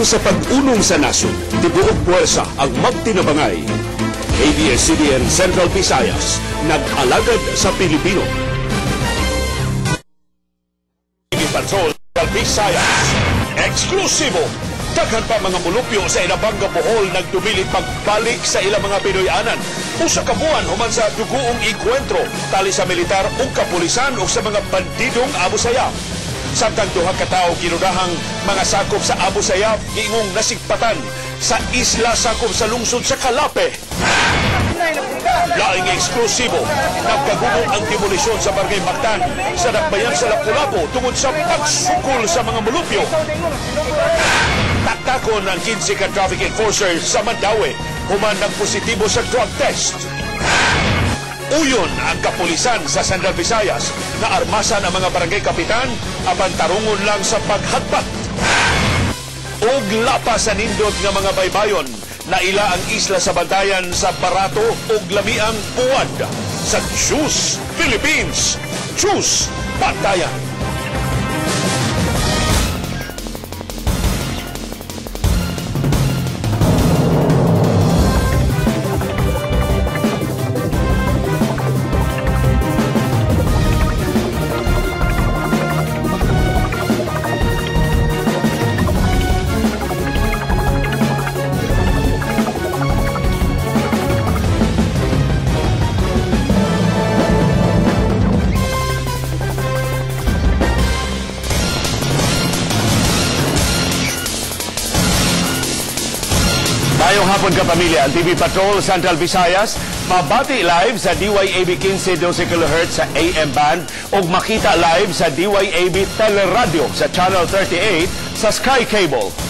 Sa pag-unong sa nasod, tibuok puwersa ang magtinabangay. ABS-CBN Central Visayas, nag-alagad sa Pilipino. Patrol sa Visayas, eksklusibo. Daghan pa mga mulupyo sa ilabang Bohol nagdumilit pagbalik sa ilang mga Pinoyanan. Usa ka buwan human sa duguong enkwentro tali sa militar ug kapulisan ug sa mga bandidong Abu Sayyaf. Samtang duha ka tawo kinudahang mga sakop sa Abu Sayyaf giingong nasigpatan sa isla sakop sa lungsod sa Calape. Laing eksklusibo, nagkagubong ang demolisyon sa Barangay Mactan sa Dakbayan sa Lapu-Lapu tungod sa pagsukol sa mga mulupyo. Taktakon ang 15 ka traffic enforcer sa Mandaue human nagpositibo sa drug test. Uyon ang kapulisan sa Central Visayas na armasan ang mga barangay kapitan apan tarungon lang sa paghagbat. Og lapas sa nindot nga mga baybayon na ila ang isla sa bantayan sa barato ug lamiang buwad sa Choose Philippines. Choose Bantayan. Mayong hapon ka pamilya, ang TV Patrol Central Visayas, mabati live sa DYAB 15-12 kHz sa AM band o makita live sa DYAB Teleradio sa Channel 38 sa Sky Cable.